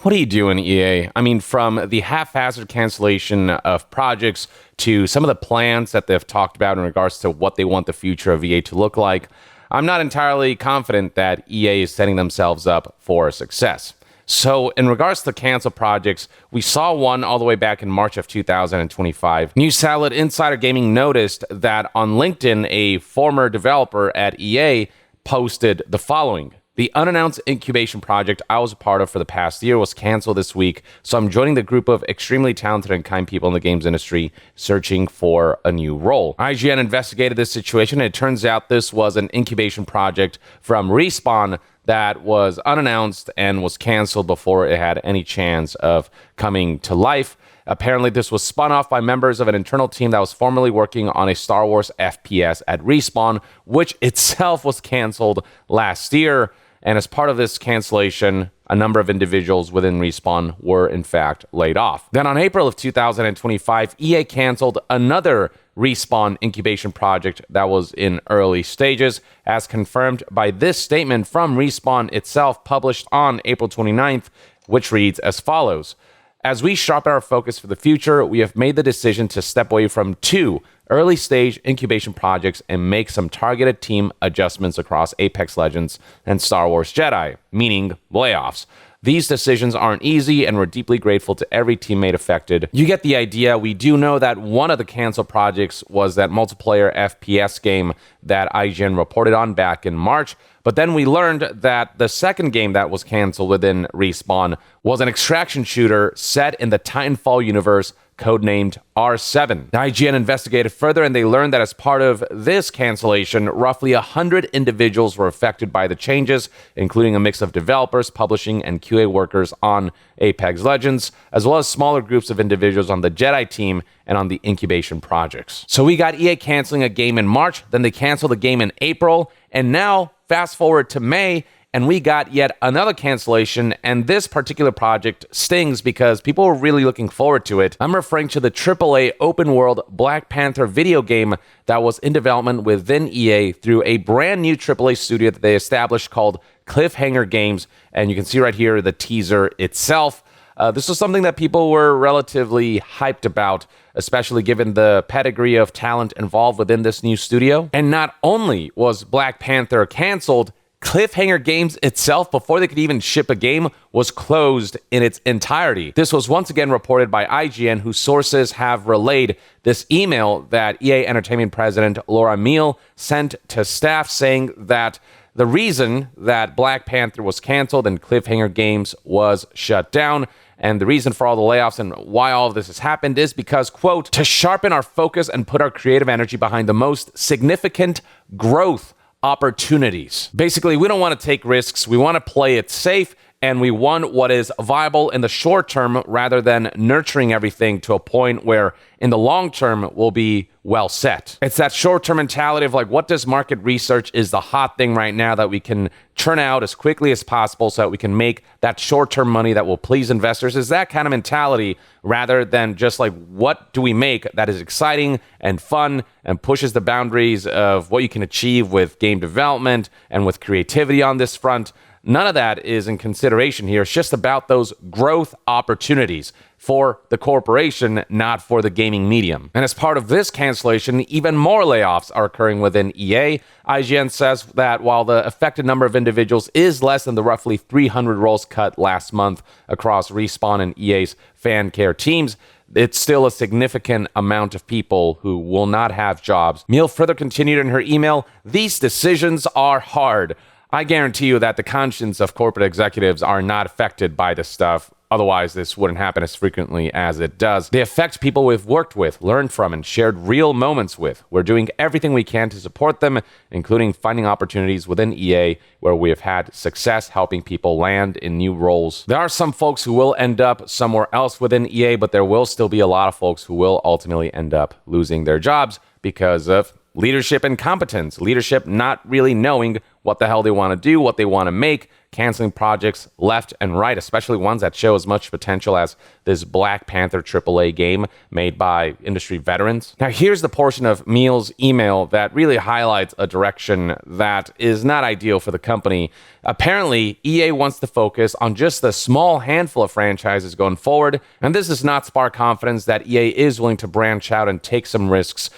What are you doing, EA? I mean, from the haphazard cancellation of projects to some of the plans that they've talked about in regards to what they want the future of EA to look like, I'm not entirely confident that EA is setting themselves up for success. So in regards to cancel projects, we saw one all the way back in March of 2025. News outlet Insider Gaming noticed that on LinkedIn, a former developer at EA posted the following. The unannounced incubation project I was a part of for the past year was canceled this week, so I'm joining the group of extremely talented and kind people in the games industry searching for a new role. IGN investigated this situation, and it turns out this was an incubation project from Respawn that was unannounced and was canceled before it had any chance of coming to life. Apparently, this was spun off by members of an internal team that was formerly working on a Star Wars FPS at Respawn, which itself was canceled last year. And as part of this cancellation, a number of individuals within Respawn were in fact laid off. Then on April of 2025, EA canceled another Respawn incubation project that was in early stages, as confirmed by this statement from Respawn itself, published on April 29th, which reads as follows. As we sharpen our focus for the future, we have made the decision to step away from 2 early-stage incubation projects and make some targeted team adjustments across Apex Legends and Star Wars Jedi, meaning layoffs. These decisions aren't easy, and we're deeply grateful to every teammate affected. You get the idea. We do know that one of the canceled projects was that multiplayer FPS game that IGN reported on back in March. But then we learned that the second game that was canceled within Respawn was an extraction shooter set in the Titanfall universe, codenamed R7. The IGN investigated further, and they learned that as part of this cancellation, roughly 100 individuals were affected by the changes, including a mix of developers, publishing, and QA workers on Apex Legends, as well as smaller groups of individuals on the Jedi team and on the incubation projects. So we got EA canceling a game in March, then they canceled a game in April, and now fast forward to May, and we got yet another cancellation, and this particular project stings because people were really looking forward to it. I'm referring to the AAA open-world Black Panther video game that was in development within EA through a brand new AAA studio that they established called Cliffhanger Games, and you can see right here the teaser itself. This was something that people were relatively hyped about, especially given the pedigree of talent involved within this new studio. And not only was Black Panther canceled, Cliffhanger Games itself, before they could even ship a game, was closed in its entirety. This was once again reported by IGN, whose sources have relayed this email that EA Entertainment President Laura Meal sent to staff, saying that the reason that Black Panther was canceled and Cliffhanger Games was shut down, and the reason for all the layoffs and why all of this has happened, is because, quote, to sharpen our focus and put our creative energy behind the most significant growth opportunities. Basically, we don't want to take risks. We want to play it safe, and we want what is viable in the short term rather than nurturing everything to a point where in the long term we'll be well set. It's that short-term mentality of like, what does market research is the hot thing right now that we can churn out as quickly as possible so that we can make that short-term money that will please investors, is that kind of mentality rather than just like, what do we make that is exciting and fun and pushes the boundaries of what you can achieve with game development and with creativity on this front. None of that is in consideration here. It's just about those growth opportunities for the corporation, not for the gaming medium. And as part of this cancellation, even more layoffs are occurring within EA. IGN says that while the affected number of individuals is less than the roughly 300 roles cut last month across Respawn and EA's fan care teams, it's still a significant amount of people who will not have jobs. Meal further continued in her email, "These decisions are hard. I guarantee you that the conscience of corporate executives are not affected by this stuff. Otherwise, this wouldn't happen as frequently as it does. They affect people we've worked with, learned from, and shared real moments with. We're doing everything we can to support them, including finding opportunities within EA where we have had success helping people land in new roles. There are some folks who will end up somewhere else within EA, but there will still be a lot of folks who will ultimately end up losing their jobs because of leadership incompetence, leadership not really knowing what the hell they want to do, what they want to make, canceling projects left and right, especially ones that show as much potential as this Black Panther AAA game made by industry veterans. Now, here's the portion of Meal's email that really highlights a direction that is not ideal for the company. Apparently, EA wants to focus on just a small handful of franchises going forward, and this does not spark confidence that EA is willing to branch out and take some risks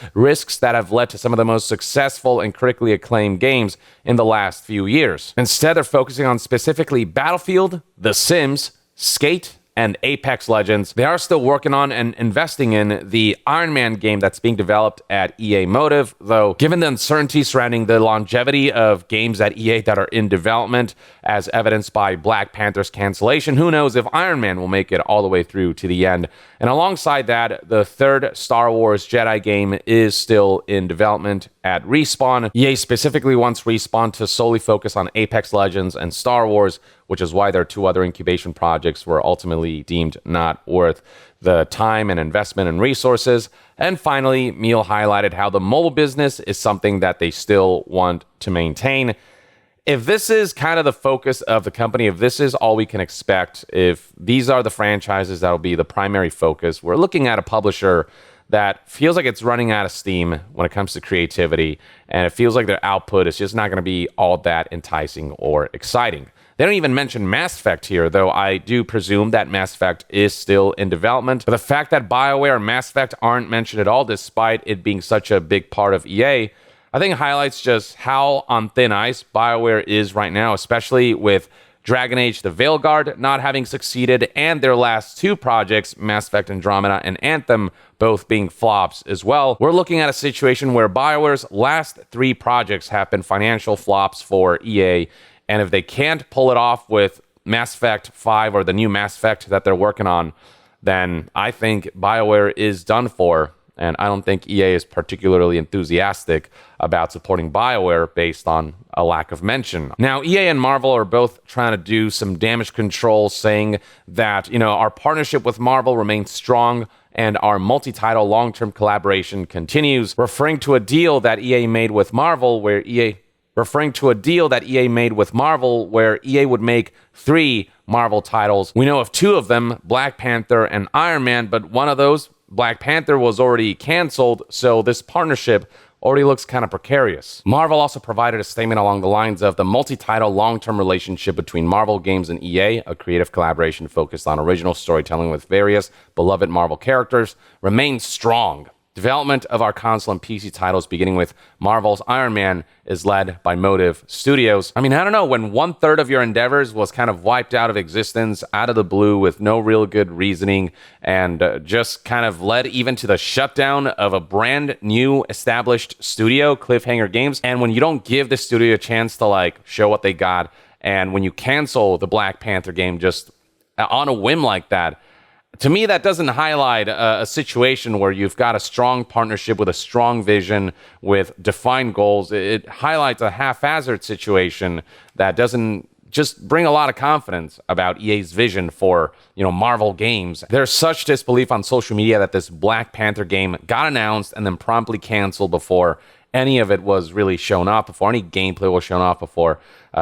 that have led to some of the most successful and critically acclaimed games in the last few years. Instead, they're focusing on specifically Battlefield, The Sims, Skate, and Apex Legends. They are still working on and investing in the Iron Man game that's being developed at EA Motive, though given the uncertainty surrounding the longevity of games at EA that are in development, as evidenced by Black Panther's cancellation, who knows if Iron Man will make it all the way through to the end. And alongside that, the third Star Wars Jedi game is still in development at Respawn. EA specifically wants Respawn to solely focus on Apex Legends and Star Wars, which is why their two other incubation projects were ultimately deemed not worth the time and investment and resources. And finally, Meal highlighted how the mobile business is something that they still want to maintain. If this is kind of the focus of the company, if this is all we can expect, if these are the franchises that will be the primary focus, we're looking at a publisher that feels like it's running out of steam when it comes to creativity, and it feels like their output is just not going to be all that enticing or exciting. They don't even mention Mass Effect here, though I do presume that Mass Effect is still in development. But the fact that BioWare and Mass Effect aren't mentioned at all, despite it being such a big part of EA, I think highlights just how on thin ice BioWare is right now, especially with Dragon Age The Veilguard not having succeeded, and their last two projects, Mass Effect Andromeda and Anthem, both being flops as well. We're looking at a situation where BioWare's last three projects have been financial flops for EA, and if they can't pull it off with Mass Effect 5 or the new Mass Effect that they're working on, then I think BioWare is done for. And I don't think EA is particularly enthusiastic about supporting BioWare based on a lack of mention. Now, EA and Marvel are both trying to do some damage control, saying that, our partnership with Marvel remains strong and our multi-title long-term collaboration continues, referring to a deal that EA made with Marvel where EA would make 3 Marvel titles. We know of 2 of them, Black Panther and Iron Man, but one of those, Black Panther, was already canceled, so this partnership already looks kind of precarious. Marvel also provided a statement along the lines of the multi-title long-term relationship between Marvel Games and EA, a creative collaboration focused on original storytelling with various beloved Marvel characters, remains strong. Development of our console and PC titles, beginning with Marvel's Iron Man, is led by Motive Studios. I don't know, when 1/3 of your endeavors was kind of wiped out of existence, out of the blue, with no real good reasoning, and just kind of led even to the shutdown of a brand new established studio, Cliffhanger Games, and when you don't give the studio a chance to show what they got, and when you cancel the Black Panther game just on a whim like that, to me, that doesn't highlight a situation where you've got a strong partnership with a strong vision, with defined goals. It highlights a haphazard situation that doesn't just bring a lot of confidence about EA's vision for, Marvel games. There's such disbelief on social media that this Black Panther game got announced and then promptly canceled before any of it was really shown off, before any gameplay was shown off, before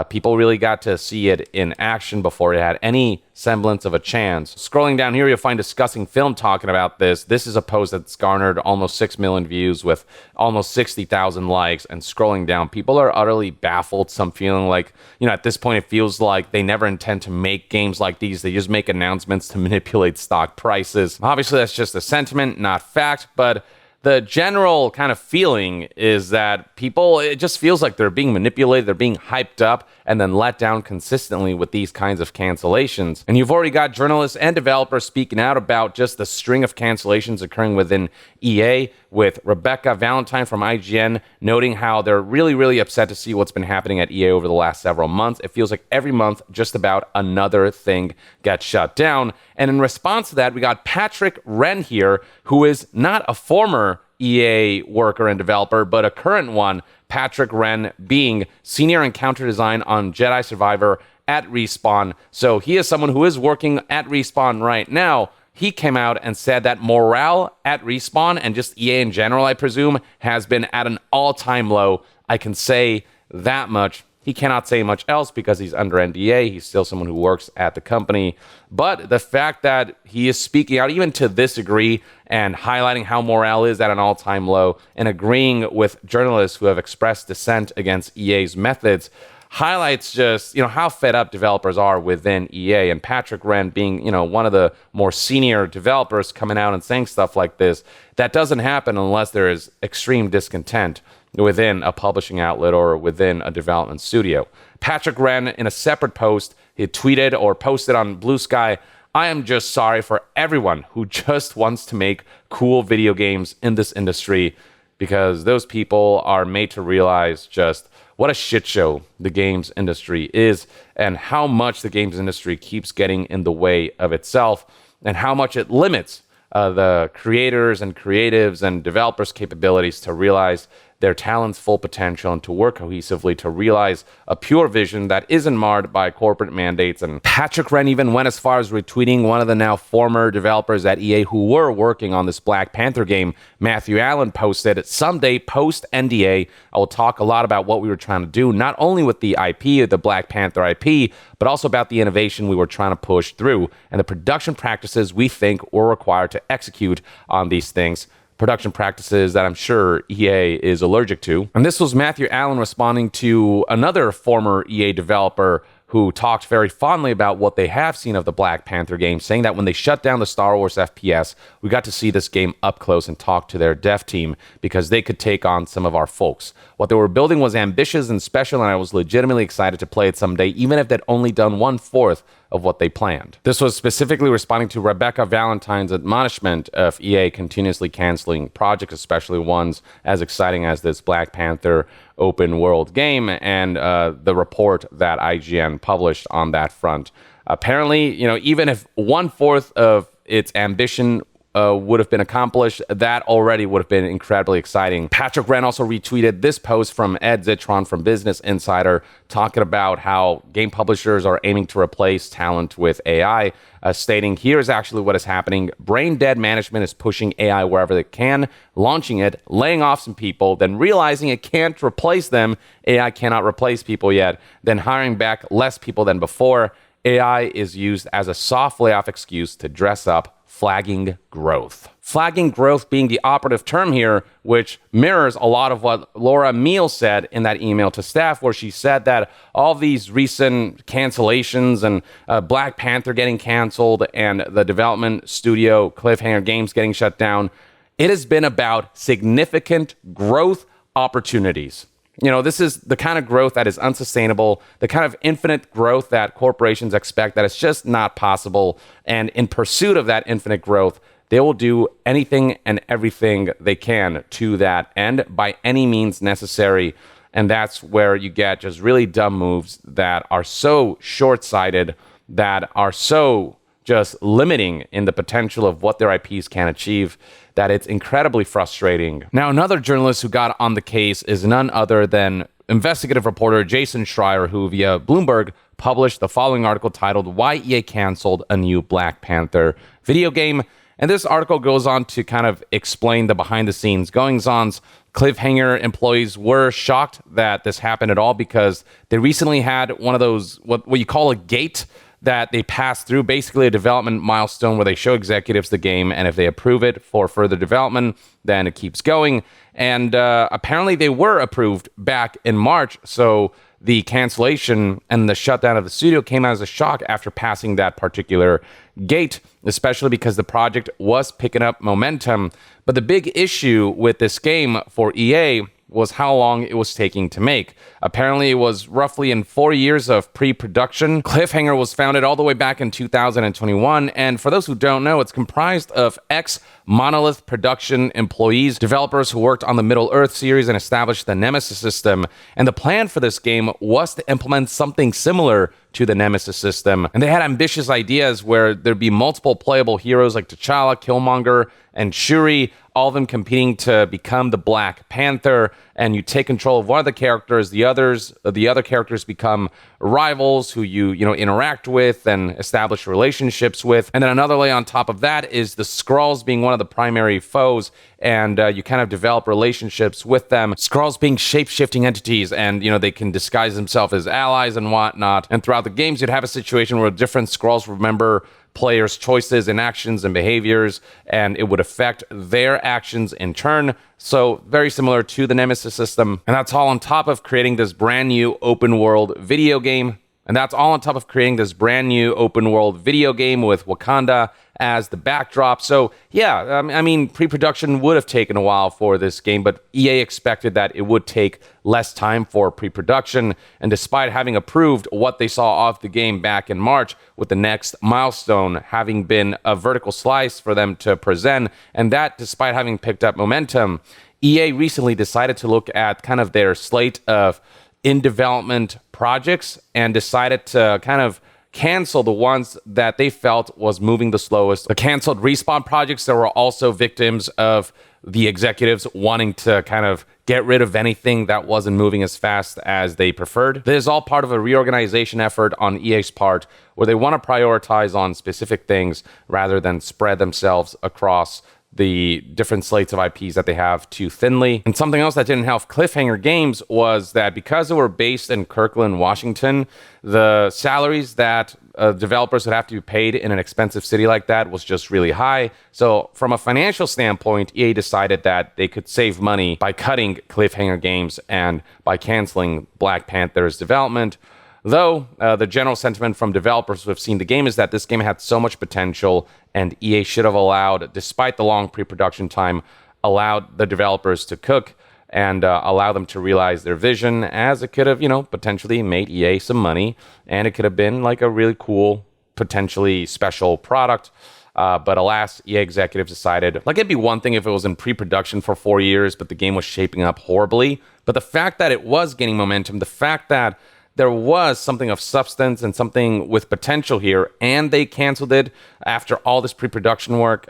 people really got to see it in action, before it had any semblance of a chance. Scrolling down here, you'll find Discussing Film talking about this. This is a post that's garnered almost 6 million views with almost 60,000 likes. And scrolling down, people are utterly baffled. Some feeling like, at this point, it feels like they never intend to make games like these. They just make announcements to manipulate stock prices. Obviously, that's just a sentiment, not fact, but the general kind of feeling is that people, it just feels like they're being manipulated, they're being hyped up, and then let down consistently with these kinds of cancellations. And you've already got journalists and developers speaking out about just the string of cancellations occurring within EA, with Rebecca Valentine from IGN noting how they're really, really upset to see what's been happening at EA over the last several months. It feels like every month, just about another thing gets shut down. And in response to that, we got Patrick Wren here, who is not a former EA worker and developer, but a current one, Patrick Wren being senior encounter design on Jedi Survivor at Respawn. So he is someone who is working at Respawn right now. He came out and said that morale at Respawn, and just EA in general, I presume, has been at an all-time low. I can say that much. He cannot say much else because he's under NDA. He's still someone who works at the company. But the fact that he is speaking out, even to this degree, and highlighting how morale is at an all-time low and agreeing with journalists who have expressed dissent against EA's methods, highlights just, how fed up developers are within EA. And Patrick Wren being, one of the more senior developers coming out and saying stuff like this, that doesn't happen unless there is extreme discontent within a publishing outlet or within a development studio. Patrick Wren, in a separate post, he tweeted or posted on Blue Sky, "I am just sorry for everyone who just wants to make cool video games in this industry, because those people are made to realize just what a shit show the games industry is, and how much the games industry keeps getting in the way of itself, and how much it limits the creators and creatives and developers' capabilities to realize their talent's full potential and to work cohesively to realize a pure vision that isn't marred by corporate mandates." And Patrick Wren even went as far as retweeting one of the now former developers at EA who were working on this Black Panther game. Matthew Allen posted, "Someday, post-NDA, I will talk a lot about what we were trying to do, not only with the IP, the Black Panther IP, but also about the innovation we were trying to push through and the production practices we think were required to execute on these things." Production practices that I'm sure EA is allergic to. And this was Matthew Allen responding to another former EA developer who talked very fondly about what they have seen of the Black Panther game, saying that when they shut down the Star Wars FPS, we got to see this game up close and talk to their dev team because they could take on some of our folks. What they were building was ambitious and special, and I was legitimately excited to play it someday, even if they'd only done 1/4 of what they planned. This was specifically responding to Rebecca Valentine's admonishment of EA continuously canceling projects, especially ones as exciting as this Black Panther open world game, and the report that IGN published on that front. Apparently, even if 1/4 of its ambition would have been accomplished, that already would have been incredibly exciting. Patrick Wren also retweeted this post from Ed Zitron from Business Insider, talking about how game publishers are aiming to replace talent with AI, stating, "Here's actually what is happening. Brain dead management is pushing AI wherever they can, launching it, laying off some people, then realizing it can't replace them. AI cannot replace people yet, then hiring back less people than before. AI is used as a soft layoff excuse to dress up flagging growth." Flagging growth being the operative term here, which mirrors a lot of what Laura Meal said in that email to staff, where she said that all these recent cancellations and Black Panther getting canceled and the development studio Cliffhanger Games getting shut down, it has been about significant growth opportunities. This is the kind of growth that is unsustainable, the kind of infinite growth that corporations expect that it's just not possible. And in pursuit of that infinite growth, they will do anything and everything they can to that end by any means necessary. And that's where you get just really dumb moves that are so short-sighted, that are so just limiting in the potential of what their IPs can achieve, that it's incredibly frustrating. Now, another journalist who got on the case is none other than investigative reporter Jason Schreier, who via Bloomberg published the following article titled "Why EA Canceled a New Black Panther Video Game." And this article goes on to kind of explain the behind-the-scenes goings-ons. Cliffhanger employees were shocked that this happened at all because they recently had one of those, what you call a gate, that they pass through, basically a development milestone where they show executives the game, and if they approve it for further development, then it keeps going. And apparently they were approved back in March, so the cancellation and the shutdown of the studio came as a shock after passing that particular gate, especially because the project was picking up momentum. But the big issue with this game for EA was how long it was taking to make. Apparently, it was roughly in 4 years of pre-production. Cliffhanger was founded all the way back in 2021, and for those who don't know, it's comprised of ex-Monolith production employees, developers who worked on the Middle-earth series and established the Nemesis system. And the plan for this game was to implement something similar to the Nemesis system. And they had ambitious ideas where there'd be multiple playable heroes like T'Challa, Killmonger, and Shuri, all of them competing to become the Black Panther. and you take control of one of the characters, the other characters become rivals who you know interact with and establish relationships with. And then another layer on top of that is the Skrulls being one of the primary foes, and you kind of develop relationships with them. Skrulls being shape-shifting entities, and you know they can disguise themselves as allies and whatnot. And throughout the games, you'd have a situation where different Skrulls remember players' choices and actions and behaviors, and it would affect their actions in turn. So very similar to the Nemesis system. And that's all on top of creating this brand new open world video game. And that's all on top of creating this brand new open world video game with Wakanda as the backdrop. So yeah, I mean, pre-production would have taken a while for this game, but EA expected that it would take less time for pre-production. And despite having approved what they saw of the game back in March, with the next milestone having been a vertical slice for them to present, and that despite having picked up momentum, EA recently decided to look at kind of their slate of in-development projects and decided to kind of cancel the ones that they felt was moving the slowest. The canceled Respawn projects that were also victims of the executives wanting to kind of get rid of anything that wasn't moving as fast as they preferred. This is all part of a reorganization effort on EA's part, where they want to prioritize on specific things rather than spread themselves across the different slates of IPs that they have too thinly. And something else that didn't help Cliffhanger Games was that because they were based in Kirkland, Washington, the salaries that developers would have to be paid in an expensive city like that was just really high. So from a financial standpoint, EA decided that they could save money by cutting Cliffhanger Games and by canceling Black Panther's development. Though the general sentiment from developers who have seen the game is that this game had so much potential, and EA should have allowed, despite the long pre-production time, allowed the developers to cook and allow them to realize their vision, as it could have, you know, potentially made EA some money, and it could have been like a really cool, potentially special product. But alas, EA executives decided, like, it'd be one thing if it was in pre-production for 4 years, but the game was shaping up horribly. But the fact that it was gaining momentum, the fact that there was something of substance and something with potential here, and they canceled it after all this pre-production work,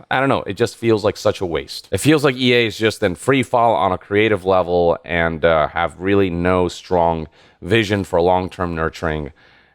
I don't know, it just feels like such a waste. It feels like EA is just in free fall on a creative level and have really no strong vision for long-term nurturing,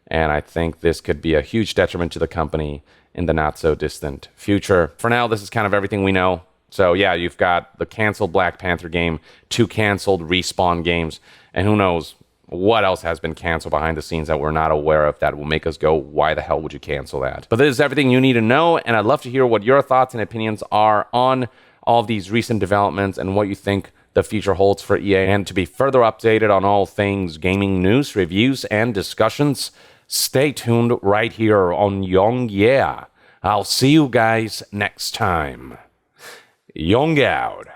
and I think this could be a huge detriment to the company in the not-so-distant future. For now, this is kind of everything we know. So yeah, you've got the canceled Black Panther game, 2 canceled Respawn games, and who knows what else has been canceled behind the scenes that we're not aware of that will make us go, why the hell would you cancel that? But this is everything you need to know, and I'd love to hear what your thoughts and opinions are on all of these recent developments and what you think the future holds for EA. And to be further updated on all things gaming news, reviews, and discussions, stay tuned right here on Young Yeah. I'll see you guys next time. Young out.